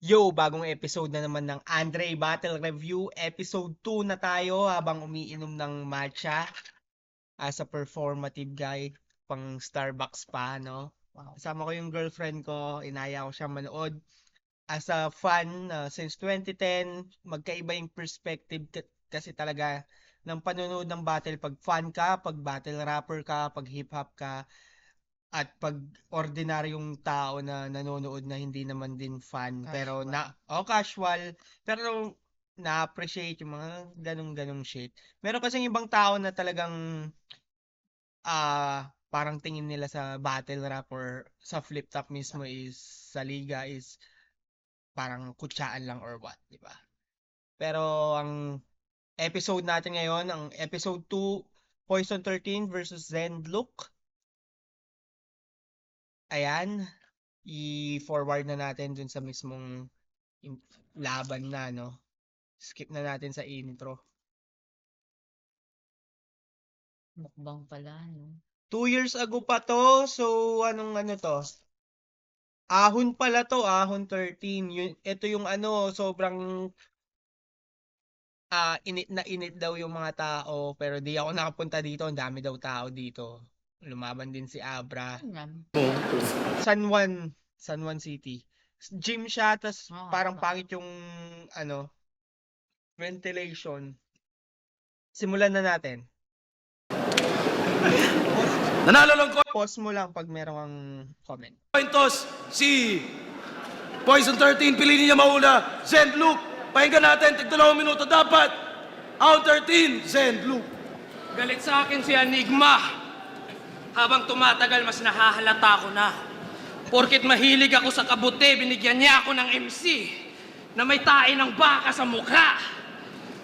Yo, bagong episode na naman ng Andre Battle Review. Episode 2 na tayo habang umiinom ng matcha as a performative guy, pang Starbucks pa, no? Kasama ko yung girlfriend ko, inaya ko siya manood. As a fan, since 2010, magkaiba yung perspective kasi talaga ng panonood ng battle. Pag fan ka, pag battle rapper ka, pag hip-hop ka, at pag ordinaryong tao na nanonood na hindi naman din fan pero casual pero na-appreciate yung mga ganong shit. Meron kasing ibang tao na talagang parang tingin nila sa battle rap or sa flip top mismo is sa liga is parang kutsaan lang or what, di ba? Pero ang episode natin ngayon, ang episode 2, Poison 13 versus Zenlook. Ayan, i-forward na natin dun sa mismong laban na, no? Skip na natin sa intro. Mukbang pala, no? 2 years ago pa to, so anong ano to? Ahon pala to, Ahon 13. Ito yung ano, sobrang init daw yung mga tao, pero di ako nakapunta dito, ang dami daw tao dito. Lumaban din si Abra. Yan. San Juan, San Juan City. Gym siya, tas parang Ba? pangit yung ano, ventilation. Simulan na natin. Nanalo ng Pause mo lang pag meron kang comment. coin toss si Poison 13. Piliin niya mauna. Zen Luke. Pakinggan natin. Tig 2 minuto dapat. Out 13. Zen Luke. Galit sa akin si Enigma. Habang tumatagal, mas nahahalata ko na. Porkit mahilig ako sa kabute, binigyan niya ako ng MC na may tae ng baka sa mukha.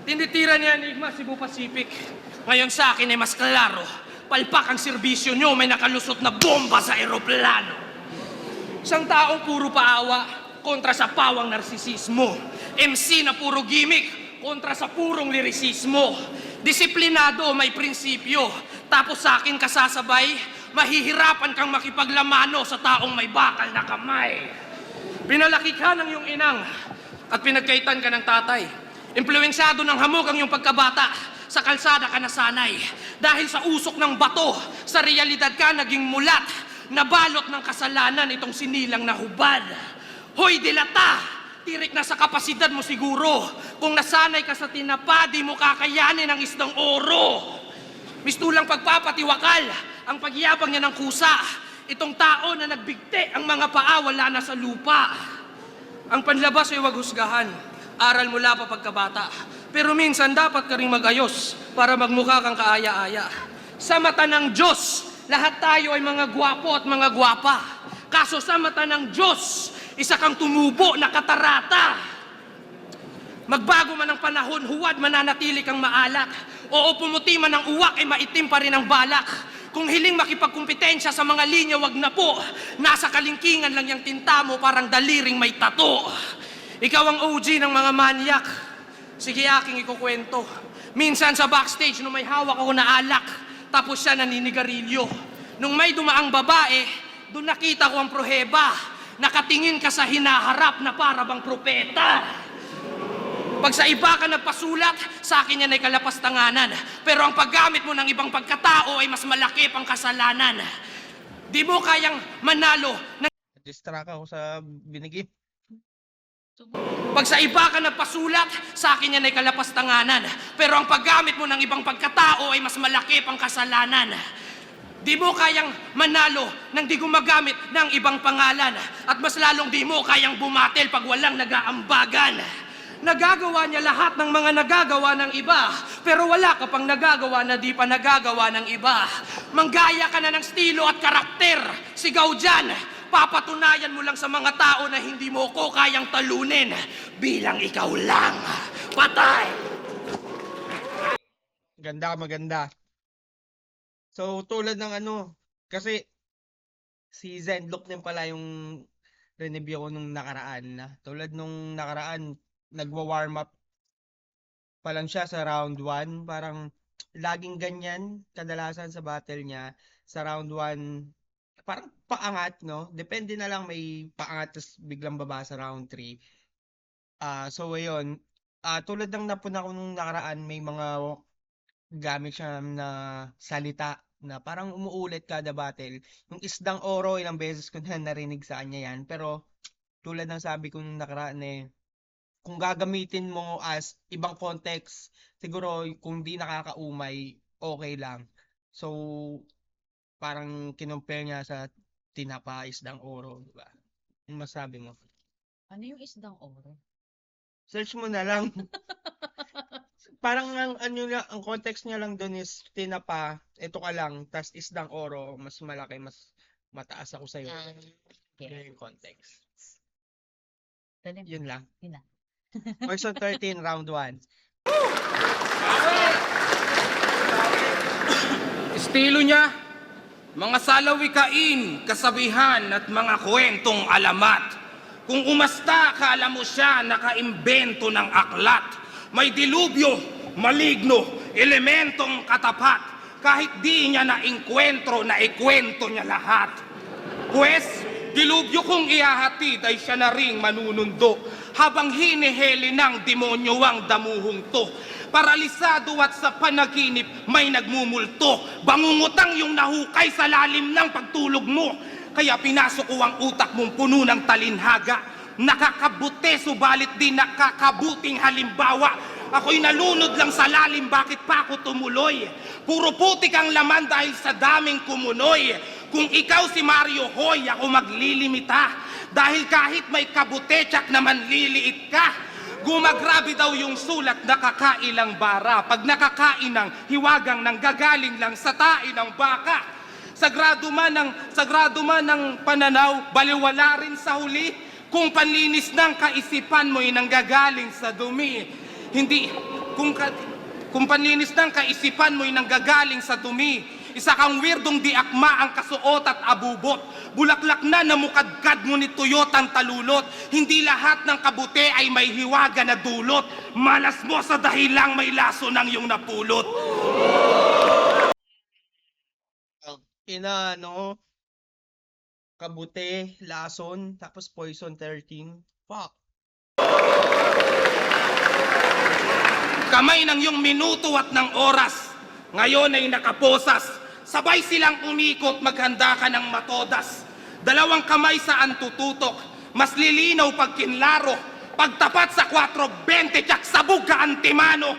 Tinitira ni Enigma Cebu Pacific. Ngayon sa akin ay mas klaro. Palpak ang serbisyo niyo, may nakalusot na bomba sa eroplano. Isang taong puro paawa kontra sa pawang narsisismo. MC na puro gimmick kontra sa purong lirisismo. Disiplinado, may prinsipyo. Tapos sa akin kasasabay, mahihirapan kang makipaglamano sa taong may bakal na kamay. Pinalaki ka ng iyong inang at pinagkaitan ka ng tatay. Impluwensyado ng hamog ang iyong pagkabata. Sa kalsada ka nasanay. Dahil sa usok ng bato, sa realidad ka naging mulat. Nabalot ng kasalanan itong sinilang na hubad. Hoy, dilata! Tirik na sa kapasidad mo siguro. Kung nasanay ka sa tinapa, di mo kakayanin ang isdang oro. Mistulang pagpapatiwakal, ang pagyabang niya ng kusa. Itong tao na nagbigti, ang mga paa wala na sa lupa. Ang panlabas ay huwag husgahan. Aral mula pa pagkabata. Pero minsan dapat ka rin magayos para magmukha kang kaaya-aya. Sa mata ng Diyos, lahat tayo ay mga gwapo at mga gwapa. Kaso sa mata ng Diyos, isa kang tumubo na katarata. Magbago man ang panahon, huwad mananatili kang maalak. Oo, pumuti man ang uwak, ay maitim pa rin ang balak. Kung hiling makipagkumpetensya sa mga linya, wag na po. Nasa kalingkingan lang yung tinta mo, parang daliring may tato. Ikaw ang OG ng mga manyak. Sige, aking ikukwento. Minsan sa backstage, nung may hawak ako na alak, tapos siya naninigarilyo. Nung may dumaang babae, doon nakita ko ang proheba. Nakatingin ka sa hinaharap na para bang propeta. Pag sa iba ka nagpasulat, sa akin yan ay kalapastanganan. Pero ang paggamit mo ng ibang pagkatao ay mas malaki pang kasalanan. Di mo kayang manalo ng Distract ako sa binigay. pag sa iba ka nagpasulat, sa akin yan ay kalapastanganan. Pero ang paggamit mo ng ibang pagkatao ay mas malaki pang kasalanan. Di mo kayang manalo nang di gumagamit ng ibang pangalan. At mas lalong di mo kayang bumatil pag walang nagaambagan. Nagagawa niya lahat ng mga nagagawa ng iba. Pero wala ka pang nagagawa na di pa nagagawa ng iba. Manggaya ka na ng estilo at karakter. Sigaw dyan. Papatunayan mo lang sa mga tao na hindi mo ko kayang talunin bilang ikaw lang. Patay! Ganda, maganda. So, tulad ng ano, kasi si Zenlock din pala yung review ko nung nakaraan na. Tulad nung nakaraan, nagwa-warm up pa lang siya sa round 1. Parang laging ganyan, kadalasan sa battle niya. Sa round 1, parang paangat, no? Depende na lang may paangat tapos biglang baba sa round 3. So ayun, tulad ng napuna ko nung nakaraan, may mga gamit siya na salita na parang umuulit kada battle. Yung isdang oro, ilang beses ko na narinig sa kanya yan. Pero tulad ng sabi ko nung nakaraan kung gagamitin mo as ibang context, siguro kung di nakakaumay, okay lang. So, parang kinumpare niya sa tinapa, isdang oro, di ba? Yung masabi mo. Ano yung isdang oro? Search mo na lang. Parang ang context niya lang doon is tinapa, ito ka lang, tas isdang oro, mas malaki, mas mataas ako sa'yo. Yun Yeah. yung context. Dali mo. Yun lang. Yun na. Poison 13, round 1. Estilo niya, mga salawikain, kasabihan at mga kwentong alamat. Kung umasta, kala mo siya nakaimbento ng aklat. May dilubyo, maligno, elementong katapat. Kahit di niya nainkwentro, naikwento niya lahat. Pwes, dilubyo kong ihahatid ay siya na ring manunundo. Habang hiniheli ng demonyo ang damuhong to. Paralisado at sa panaginip may nagmumulto. Bangungutang yung nahukay sa lalim ng pagtulog mo. Kaya pinasok ko ang utak mong puno ng talinhaga. Nakakabuti subalit di nakakabuting halimbawa. Ako'y nalunod lang sa lalim, bakit pa ako tumuloy? Puro putik ang laman dahil sa daming kumunoy. Kung ikaw si Mario Hoy, ako maglilimita. Dahil kahit may kabute, tsak naman liliit ka. Gumagrabe daw yung sulat, nakakailang bara. Pag nakakain ng hiwagang nang gagaling lang sa tain ng baka. Sagrado man ng pananaw, baliwala rin sa huli. Kung panlinis ng kaisipan mo'y nanggagaling sa dumi. Hindi, kung panlinis ng kaisipan mo'y nanggagaling sa dumi. Isa kang weirdong di akma ang kasuot at abubot. Bulaklak na namukadkad ngunit tuyot ang talulot. Hindi lahat ng kabute ay may hiwaga na dulot. Malas mo sa dahilang may laso ng iyong napulot. Kabute, lason, tapos poison 13. Fuck. Kamay ng iyong minuto at ng oras. Ngayon ay nakaposas. Sabay silang umikot, maghanda ka ng matodas. Dalawang kamay sa antututok. Mas lilinaw pag kinlaro. Pagtapat sa 4.20, tsak sabog ka antimano.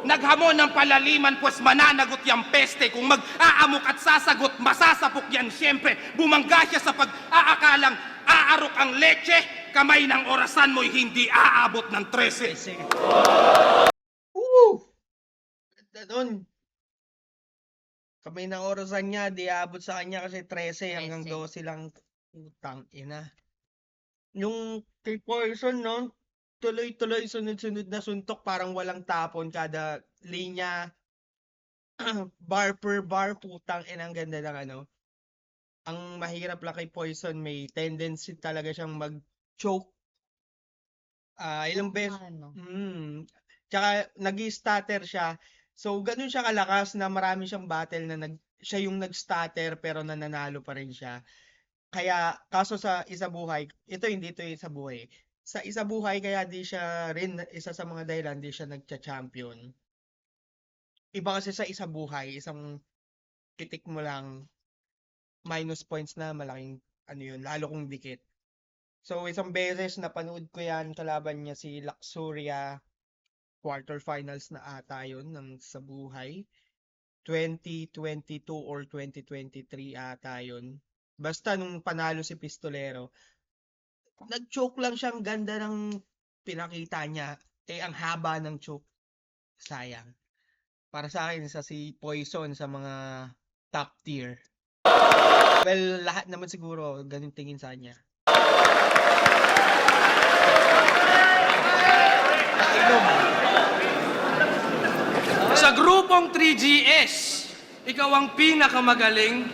Naghamon ng palaliman, pues mananagot yang peste. Kung mag-aamok at sasagot, masasapok yan siyempre. Bumangga siya sa pag-aakalang aarok ang leche. Kamay ng orasan mo'y hindi aabot ng 13. Sige. Woo! Ganda nun. Kamay ng orasan niya, di abot sa kanya kasi 13 hanggang 12 lang. Utang ina. Yung kay Poison, no? Tuloy-tuloy, sunod-sunod na suntok, parang walang tapon kada linya. Bar per bar, putang ina, ang ganda ng ano. Ang mahirap lang kay Poison, may tendency talaga siyang mag-choke. Ilang beses. Ano? Tsaka nag-stutter siya. So, ganun siya kalakas na marami siyang battle na siya yung nag-stutter pero nananalo pa rin siya. Kaya, kaso sa isa buhay, hindi ito isa buhay. Sa isa buhay, kaya di siya rin, isa sa mga dahilan, di siya nagcha-champion. Iba kasi sa isa buhay, isang titik mo lang, minus points na malaking, lalo kung dikit. So, isang beses napanood ko yan, kalaban niya si Luxuria, quarterfinals na ata yun ng sa buhay. 2022 or 2023 ata yun. Basta nung panalo si Pistolero, nag-choke lang siyang ganda ng pinakita niya. Ang haba ng choke. Sayang. Para sa akin, si Poison sa mga top tier. Well, lahat naman siguro ganun tingin sa kanya. Sa grupong 3GS, ikaw ang pinakamagaling,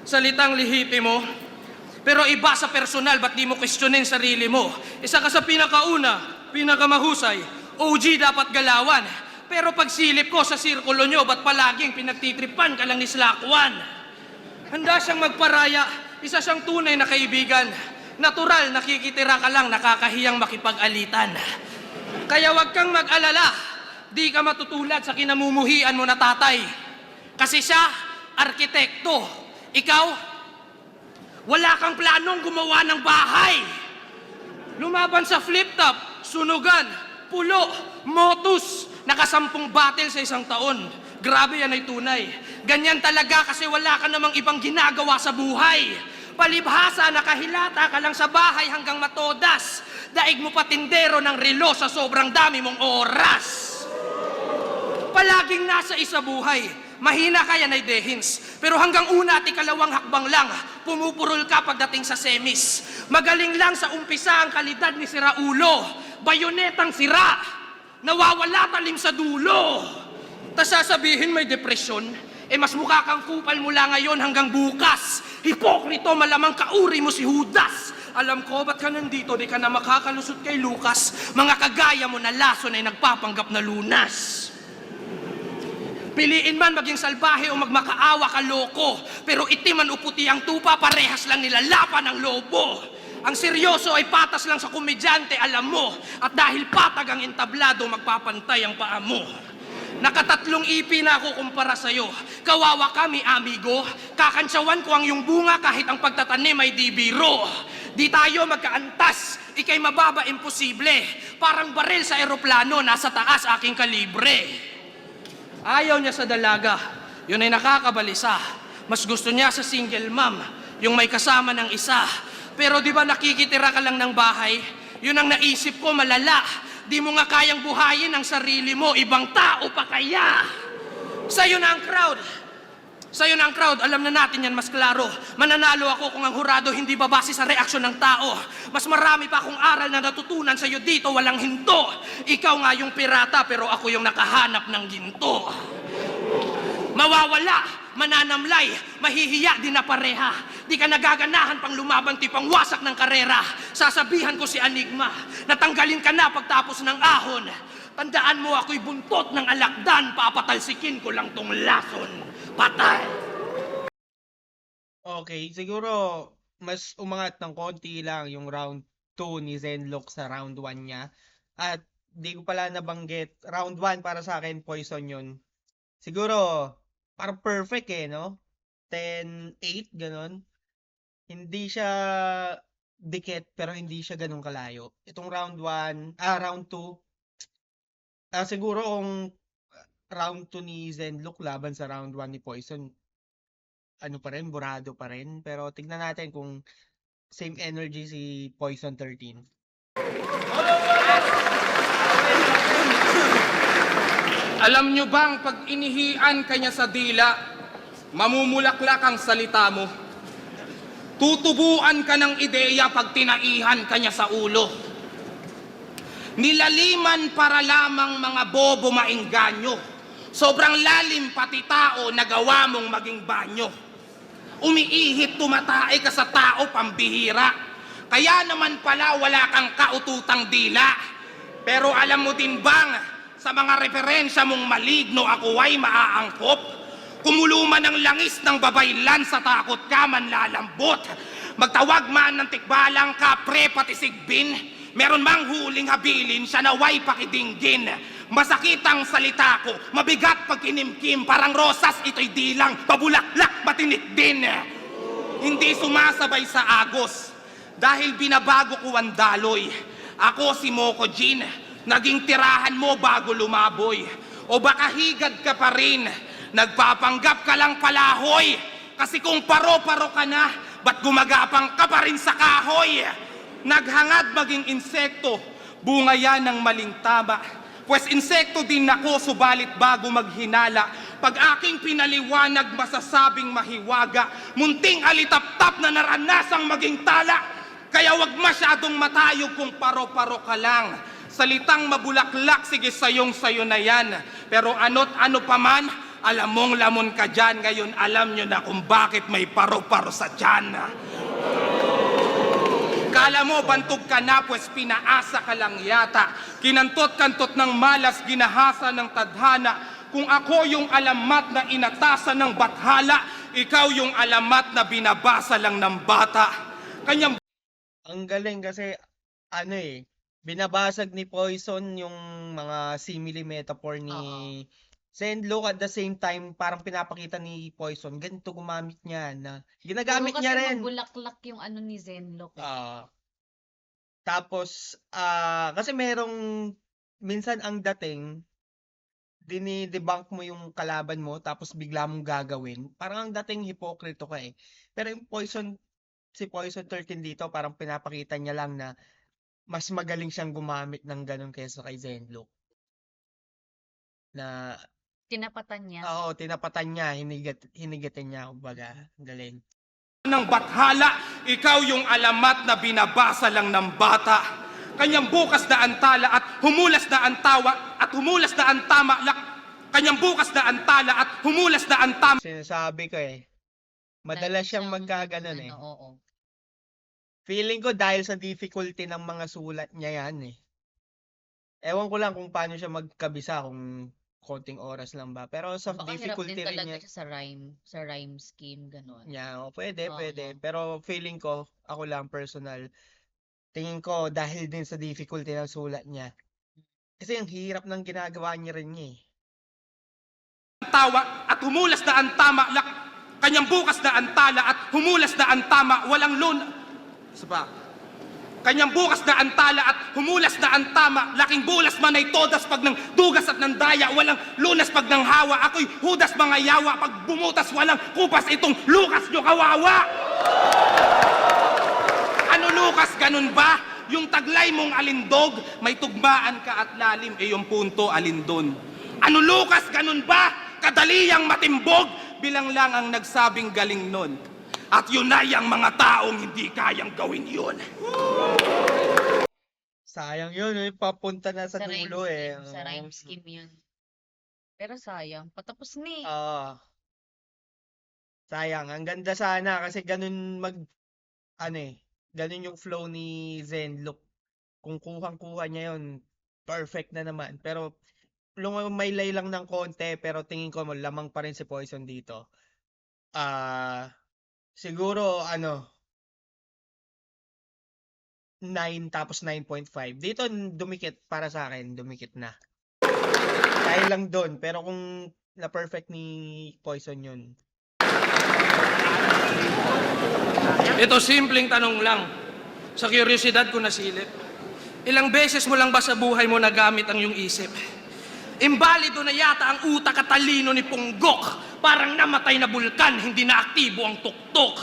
salitang lihipi mo, pero iba sa personal, ba't di mo questionin sarili mo? Isa ka sa pinakauna, pinakamahusay, OG dapat galawan. Pero pag silip ko sa sirkulo nyo, ba't palaging pinagtitripan ka lang ni Slakwan? Handa siyang magparaya, isa siyang tunay na kaibigan. Natural, nakikitira ka lang, nakakahiyang makipag-alitan. Kaya wag kang mag-alala, di ka matutulad sa kinamumuhian mo na tatay. Kasi siya, arkitekto. Ikaw, wala kang planong gumawa ng bahay. Lumaban sa flip-top, sunugan, pulo, motus, nakasampung battle sa isang taon. Grabe, yan ay tunay. Ganyan talaga kasi wala ka namang ibang ginagawa sa buhay. Palibhasa, nakahilata ka lang sa bahay hanggang matodas. Daig mo patindero ng relo sa sobrang dami mong oras. Palaging nasa isa buhay. Mahina ka, yan ay dehins. Pero hanggang una at ikalawang hakbang lang, pumupurol ka pagdating sa semis. Magaling lang sa umpisa ang kalidad ni Siraulo. Bayonetang sira. Nawawala talim sa dulo. Tas sasabihin may depresyon, mas mukha kang kupal mula ngayon hanggang bukas. Hipokrito, malamang kauri mo si Judas. Alam ko, ba't ka nandito? Di ka na makakalusot kay Lucas. Mga kagaya mo na lason ay nagpapanggap na lunas. Piliin man maging salbahe o magmakaawa ka loko. Pero itim man o puti ang tupa, parehas lang nilalapan ng lobo. Ang seryoso ay patas lang sa komedyante, alam mo. At dahil patag ang entablado, magpapantay ang paa mo. Nakatatlong ipi na ako kumpara sa'yo. Kawawa kami, amigo. Kakantsawan ko ang iyong bunga kahit ang pagtatanim ay di biro. Di tayo magkaantas, ikay mababa, imposible. Parang baril sa eroplano, nasa taas aking kalibre. Ayaw niya sa dalaga, yun ay nakakabalisa. Mas gusto niya sa single mom, yung may kasama ng isa. Pero di ba nakikitira ka lang ng bahay? Yun ang naisip ko, malala. Di mo nga kayang buhayin ang sarili mo, ibang tao pa kaya. Sa'yo na ang crowd. Sa'yo na ang crowd, alam na natin yan mas klaro. Mananalo ako kung ang hurado hindi babase sa reaksyon ng tao. Mas marami pa akong aral na natutunan sa'yo dito, walang hinto. Ikaw nga yung pirata, pero ako yung nakahanap ng ginto. Mawawala, mananamlay, mahihiya din na pareha. Di ka nagaganahan pang lumaban tipang wasak ng karera. Sasabihan ko si Enigma, natanggalin ka na pagtapos ng ahon. Tandaan mo ako'y buntot ng alakdan, papatalsikin ko lang tong lason. Patay! Okay, siguro mas umangat ng konti lang yung round 2 ni Zenlok sa round 1 niya. At di ko pala nabanggit, round 1 para sa akin, Poison yun. Siguro, parang perfect no? 10-8, ganon. Hindi siya dikit, pero hindi siya ganun kalayo. Itong round 2, siguro kung round 2 ni Zenlok laban sa round 1 ni Poison, ano pa rin, burado pa rin. Pero tignan natin kung same energy si Poison 13. Alam nyo bang pag inihian kanya sa dila, mamumulaklak ang salita mo? Tutubuan ka ng ideya pag tinaihan kanya sa ulo. Nilaliman para lamang mga bobo maingganyo. Sobrang lalim pati tao nagawa mong maging banyo. Umiihit tumatae ka sa tao pambihira. Kaya naman pala wala kang kaututang dila. Pero alam mo din bang sa mga referensya mong maligno ako ay maaangkop? Kumuluman ang langis ng babaylan sa takot ka manlalambot. Magtawag man ng tikbalang kapre pati sigbin. Meron mang huling habilin siya naway pakidinggin. Masakit ang salita ko, mabigat pag kinimkim. Parang rosas ito'y dilang, pabulaklak matinik din. Hindi sumasabay sa agos dahil binabago ko ang daloy. Ako si Moco Jean, naging tirahan mo bago lumaboy. O baka higad ka pa rin, nagpapanggap ka lang palahoy. Kasi kung paro-paro ka na, ba't gumagapang ka pa rin sa kahoy? Naghangad maging insekto, bunga yan ng maling tama. Pues insekto din ako, subalit bago maghinala. Pag aking pinaliwanag, masasabing mahiwaga. Munting alitap-tap na naranasang maging tala. Kaya wag masyadong matayog kung paro-paro ka lang. Salitang mabulaklak, sige sayong-sayo na yan. Pero ano't ano pa man, alam mong lamon ka dyan. Ngayon alam nyo na kung bakit may paro-paro sa dyan. Kala mo bantog ka na, pues pinaasa ka lang yata. Kinantot-kantot ng malas, ginahasa ng tadhana. Kung ako yung alamat na inatasan ng bathala, ikaw yung alamat na binabasa lang ng bata. Kanyang Ang galing kasi ano eh, binabasag ni Poison yung mga simile metaphor ni Oo. Zenlok, at the same time parang pinapakita ni Poison ganito gumamit niya na Puro ginagamit kasi niya rin. mabulaklak yung ano ni Zenlok eh. Tapos kasi merong minsan ang dating dinidebunk mo yung kalaban mo tapos bigla mong gagawin. Parang ang dating hipokrito ka eh. Pero yung si Poison 13 dito parang pinapakita niya lang na mas magaling siyang gumamit ng ganun kaysa kay Zenlok. Na, Tinapatan niya. oo, tinapatan niya, hinigatin niya, kumbaga. Galing. Ng bathala, ikaw yung alamat na binabasa lang ng bata. Kanyang bukas na antala at humulas na ang tawa at humulas na ang tama. Kanyang bukas na antala at humulas na ang tama. Sinasabi ko eh, madalas Lagi siyang magkaganon eh. Oo. Feeling ko dahil sa difficulty ng mga sulat niya yan eh. Ewan ko lang kung paano siya magkabisa, kung konting oras lang ba. Pero sa Baka hirap din difficulty rin talaga niya. siya sa rhyme scheme, gano'n. Yeah, pwede, Oo. pwede. Pero feeling ko, ako lang personal, tingin ko dahil din sa difficulty ng sulat niya. Kasi ang hirap ng ginagawa niya rin niya eh. Tawa at humulas na ang tama. Kanyang bukas na antala at humulas na ang tama. Walang lun. Saba. Kanyang bukas na antala at humulas na ang tama. Laking bulas man ay todas pag ng dugas at ng daya. Walang lunas pag ng hawa. Ako'y hudas mga yawa. Pag bumutas walang kupas itong Lucas nyo kawawa. Ano Lucas, ganun ba? Yung taglay mong alindog, may tugmaan ka at lalim, yung punto alindon. Ano Lucas, ganun ba? Kadaliyang matimbog, bilang lang ang nagsabing galing nun. At yun ay ang mga taong hindi kayang gawin yun. Sayang yun, eh. Papunta na sa rhyme dulo eh. scheme, sa rhyme scheme yun. Pero sayang, patapos ni. Sayang, ang ganda sana kasi ganun ganun yung flow ni Zenlok. Kung kuhang-kuha niya yun, perfect na naman. Pero lumaylay lang ng konti, pero tingin ko lamang pa rin si Poison dito. Siguro 9 tapos 9.5. Dito dumikit para sa akin, dumikit na. Dahil lang doon, pero kung na-perfect ni Poison yun. Ito, simpleng tanong lang. Sa kuryosidad ko nasilip. Ilang beses mo lang ba sa buhay mo nagamit ang iyong isip? Imbalido na yata ang utak at talino ni Punggok. Parang namatay na bulkan, hindi na aktibo ang tuktok.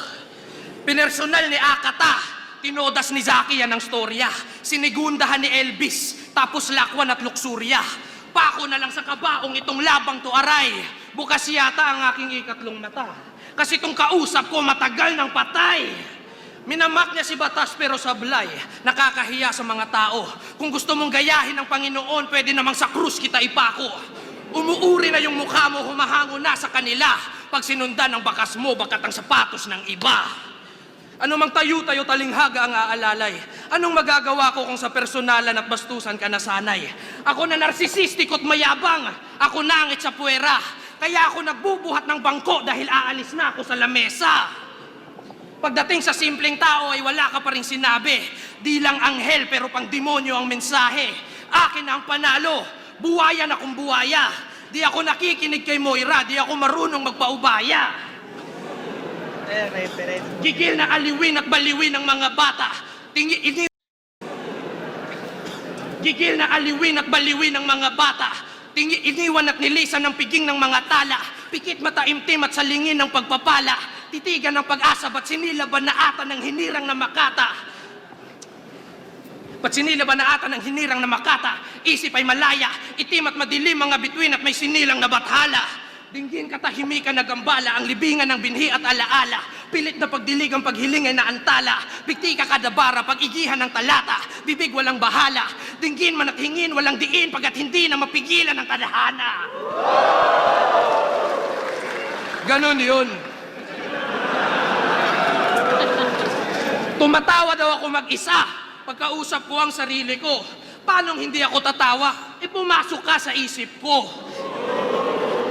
Pinersonal ni Akata, tinodas ni Zaki yan ang storya. Sinigundahan ni Elvis, tapos lakwan at luksurya. Pako na lang sa kabaong itong labang to aray. Bukas yata ang aking ikatlong mata. Kasi itong kausap ko matagal ng patay. Minamak niya si Batas pero sablay. Nakakahiya sa mga tao. Kung gusto mong gayahin ng Panginoon, pwede namang sa krus kita ipako. Umuuri na yung mukha mo, humahango na sa kanila. Pag sinundan ng bakas mo, bakat ang sapatos ng iba. Ano mang tayo-tayo talinghaga ang aalalay? Anong magagawa ko kung sa personalan at bastusan ka nasanay? Ako na narsisistik at mayabang. Ako nangit sa puwera. Kaya ako nagbubuhat ng bangko dahil aalis na ako sa lamesa. Pagdating sa simpleng tao ay wala ka pa rin sinabi. Di lang anghel pero pang demonyo ang mensahe. Akin ang panalo, buwaya na kung buwaya. Di ako nakikinig kay Moira, di ako marunong magpaubaya. Reference. Gigil na aliwin at baliwin ng mga bata. Gigil na aliwin at baliwin ng mga bata. Iniwan at nilisan ng piging ng mga tala. Pikit mataimtim at salingin ng pagpapala. Titigan ng pag-asa, ba't sinilaban na ata ng hinirang na makata? Ba't sinilaban na ata ng hinirang na makata? Isip ay malaya, itim at madilim mga bituin at may sinilang na bathala. Dinggin katahimikan na gambala, ang libingan ng binhi at alaala. Pilit na pagdilig ang paghiling ay naantala. Bigti ka kadabara, pag-igihan ng talata. Bibig walang bahala, dinggin man at hingin walang diin, pagkat hindi na mapigilan ang tadhana. Ganon yun. Tumatawa daw ako mag-isa. Pagkausap ko ang sarili ko. Paanong hindi ako tatawa? Pumasok ka sa isip ko.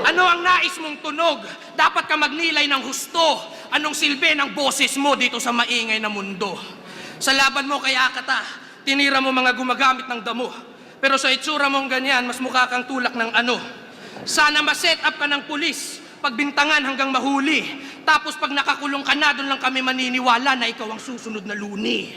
Ano ang nais mong tunog? Dapat ka magnilay ng husto. Anong silbi ng boses mo dito sa maingay na mundo? Sa laban mo kay Akata, tinira mo mga gumagamit ng damo. Pero sa itsura mong ganyan, mas mukha kang tulak ng ano. Sana ma-set up ka ng pulis, pagbintangan hanggang mahuli. Tapos pag nakakulong ka na, doon lang kami maniniwala na ikaw ang susunod na luni.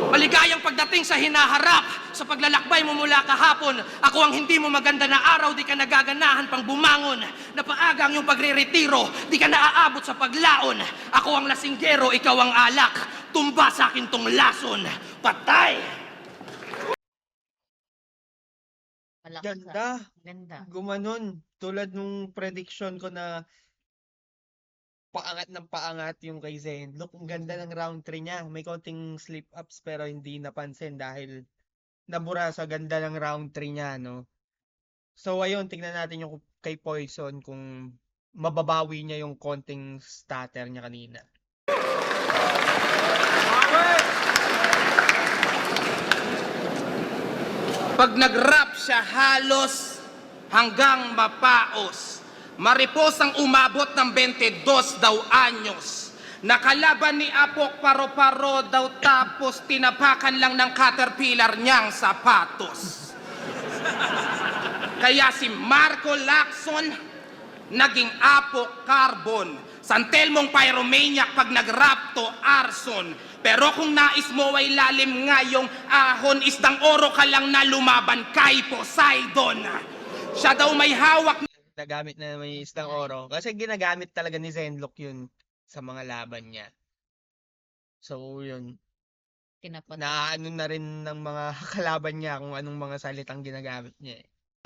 Maligayang pagdating sa hinaharap, sa paglalakbay mo mula kahapon. Ako ang hindi mo maganda na araw, di ka nagaganahan pang bumangon. Napaaga ang iyong pagre-retiro, di ka naaabot sa paglaon. Ako ang lasinggero, ikaw ang alak. Tumba sa akin tong lason. Patay! Malakas, Ganda. Ganda. Gumanon. Tulad nung prediction ko na paangat ng paangat yung kay Zenlook. Ang ganda ng round 3 niya. May konting slip-ups pero hindi napansin dahil nabura sa ganda ng round 3 niya, no? So, ayun, tingnan natin yung kay Poison kung mababawi niya yung konting stutter niya kanina. Pag nag-rap siya halos hanggang mapaos. Maripos ang umabot ng 22 daw anyos. Nakalaban ni Apok paro-paro daw tapos tinapakan lang ng caterpillar niyang sapatos. Kaya si Marco Lacson naging Apok Carbon. San Telmong Pyromaniac pag nag-rap to arson. Pero kung nais mo ay lalim ngayong ahon, isdang oro ka lang na lumaban kay Poseidon. Siya daw may hawak Nagamit na may isang oro. Kasi ginagamit talaga ni Zenlook yun sa mga laban niya. So, yun. Tinapat. Naano na rin ng mga kalaban niya kung anong mga salitang ginagamit niya.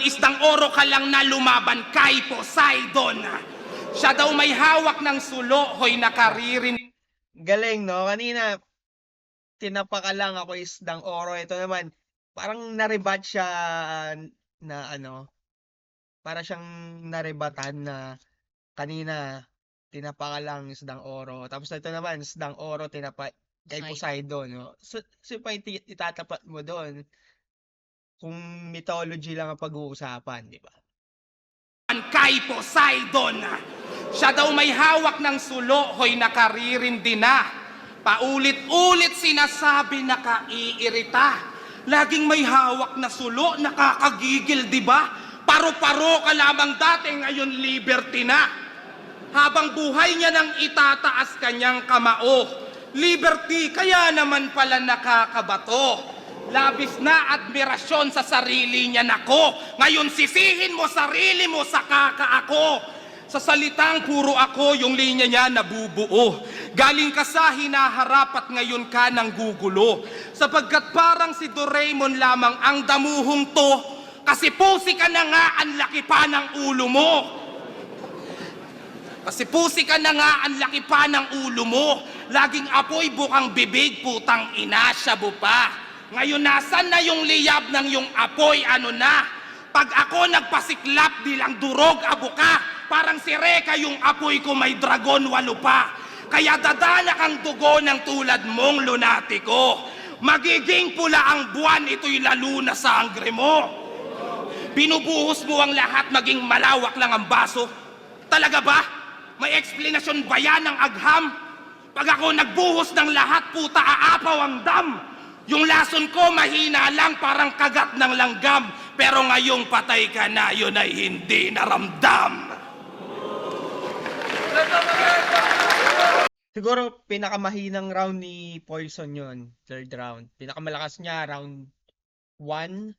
isdang oro ka lang na lumaban kay Poseidon. Siya daw may hawak ng sulo, hoy nakaririn. Galing, no? Kanina, tinapa ka lang ako isdang oro. Ito naman, parang narebat siya na ano, para siyang narebatan na kanina, tinapa ka lang isdang oro. Tapos ito naman, isdang oro, tinapa kay Poseidon, no? So pa itatapat mo doon kung mythology lang ang pag-uusapan, di ba? Kay Poseidon. Siya daw may hawak ng sulo, hoy nakaririndi na. Paulit-ulit sinasabi nakaiirita. Laging may hawak na sulo, nakakagigil, di ba? Paro-paro ka lamang dati, ngayon liberty na. Habang buhay niya nang itataas kanyang kamao. Liberty, kaya naman pala nakakabato. Labis na admirasyon sa sarili niya nako. Ngayon sisihin mo sarili mo sa kakaako. Sa salitang puro ako, yung linya niya nabubuo. Galing ka sa hinaharap at ngayon ka nang gugulo. Sapagkat parang si Doraemon lamang ang damuhong to. Kasi pusi ka na nga, ang laki pa ng ulo mo. Kasi pusi ka na nga, ang laki pa ng ulo mo. Laging apoy bukang bibig, putang ina, shabu pa. Ngayon nasan na yung liyab ng yung apoy, ano na? Pag ako nagpasiklap, di lang durog, abuka. Parang si Reka yung apoy ko may dragon, walo pa. Kaya dadala kang dugo ng tulad mong lunatiko. Magiging pula ang buwan, ito'y lalo na sa sangre mo. Binubuhos mo ang lahat, maging malawak lang ang baso. Talaga ba? May eksplanasyon ba yan ng agham? Pag ako nagbuhos ng lahat, puta aapaw ang dam. Yung lason ko mahina lang, parang kagat ng langgam. Pero ngayong patay ka na, yun ay hindi naramdam. Siguro pinakamahinang round ni Poison yun, third round. Pinakamalakas niya round 1.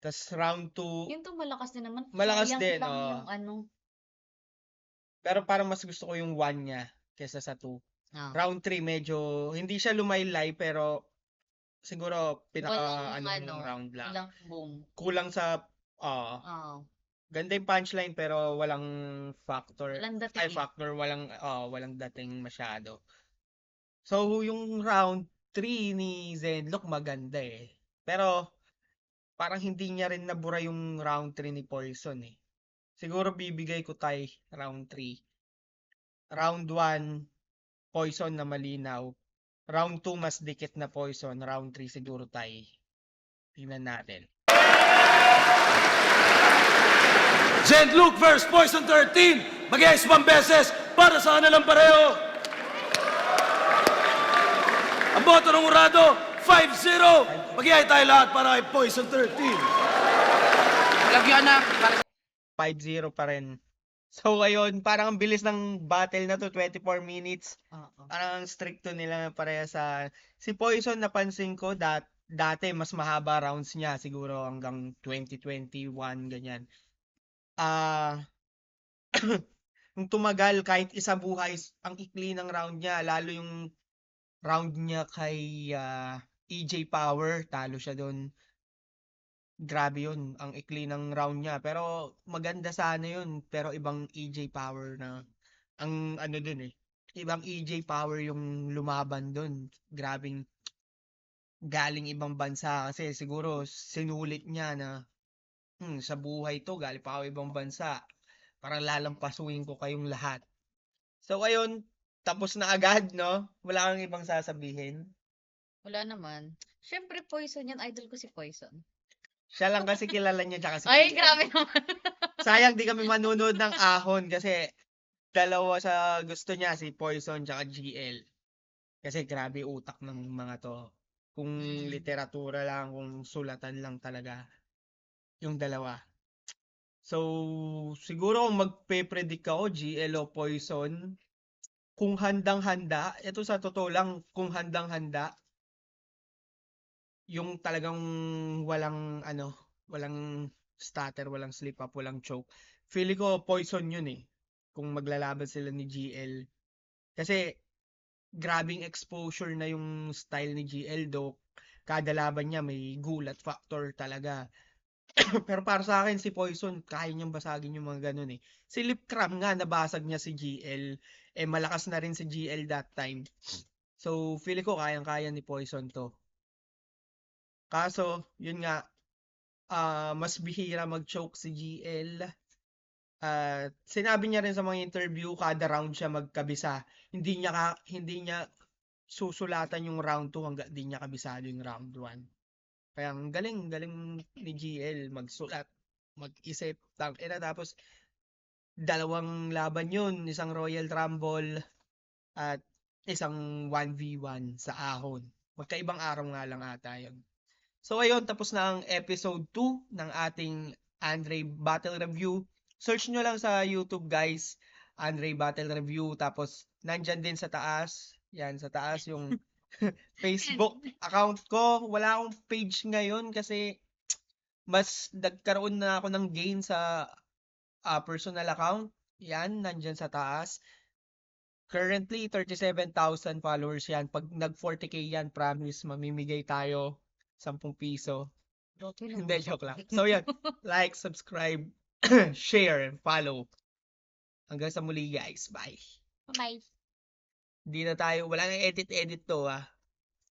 Tapos round 2, Yung to malakas din naman. Malakas Sayang din, lang oo. yung ano. pero parang mas gusto ko yung 1 niya kesa sa 2. Ah. Round 3 medyo hindi siya lumaylay pero siguro pinaka Walang ano round lang. Walang boom. Kulang sa Oo. ganda yung punchline pero walang factor. Walang dating Ay eh. factor, walang dating masyado. So yung round 3 ni Zenlook maganda eh. Pero parang hindi niya rin nabura yung round 3 ni Poison eh. Siguro bibigay ko tie round 3. Round 1, Poison na malinaw. Round 2, mas dikit na Poison. Round 3, siguro tie. Tingnan natin. Zenlook versus Poison 13. Mag-ice 1 beses para sa kanilang pareho. Ang boto ng Urado, 5-0. Mag-iay tayo lahat para kay Poison 13. Love you, anak. 5-0 pa rin. So, ayun, parang ang bilis ng battle na to, 24 minutes. Oo. Parang ang stricto nila pareha sa... Si Poison, napansin ko, dati mas mahaba rounds niya, siguro hanggang 2021, ganyan. Nung tumagal, kahit isa buhay, ang ikli ng round niya, lalo yung round niya kay EJ Power, talo siya doon. Grabe yun, ang ikli ng round niya. Pero maganda sana yun, pero ibang EJ Power na, ang ano dun eh, ibang EJ Power yung lumaban dun. Grabing galing ibang bansa kasi siguro sinulit niya na sa buhay to, galing pa ako ibang bansa. Parang lalampasuin ko kayong lahat. So ayun, tapos na agad, no? Wala kang ibang sasabihin. Wala naman. Siyempre, Poison yan. Idol ko si Poison. Siya lang kasi kilala niya tsaka si Ay, PL. grabe naman. Sayang di kami manunod ng ahon kasi dalawa sa gusto niya, si Poison tsaka GL. Kasi grabe utak ng mga to. Kung literatura lang, kung sulatan lang talaga, yung dalawa. So, siguro kung magpe-predict ako, GL o Poison, kung handang-handa, ito sa totoo lang, kung handang-handa, yung talagang walang stutter, walang slip up, walang choke. Feeling ko Poison yun eh. Kung maglalaban sila ni GL. Kasi grabing exposure na yung style ni GL do. Kada laban niya may gulat factor talaga. Pero para sa akin si Poison, kaya niyang basagin yung mga ganun eh. Si Lip Cram nga nabasag niya si GL. Eh malakas na rin si GL that time. So feeling ko kayang-kaya ni Poison to. Kaso, yun nga, mas bihira mag-choke si GL. Sinabi niya rin sa mga interview, kada round siya magkabisa. Hindi niya susulatan yung round 2 hanggang di niya kabisado yung round 1. Kaya ang galing ni GL magsulat, mag-isip, tapos dalawang laban yun, isang Royal Rumble at isang 1v1 sa ahon. Magkaibang araw nga lang ata yun. So ayun, tapos na ang episode 2 ng ating Andre Battle Review. Search nyo lang sa YouTube guys, Andre Battle Review. Tapos nandyan din sa taas, yan sa taas yung Facebook account ko. Wala akong page ngayon kasi mas nagkaroon na ako ng gain sa personal account. Yan, nandyan sa taas. Currently, 37,000 followers yan. Pag nag-40k yan, promise, mamimigay tayo 10 piso. Joke Hindi, lang. joke lang. So yan, like, subscribe, share, and follow. Hanggang sa muli guys. Bye. Bye. Hindi na tayo, wala nang edit-edit to ah.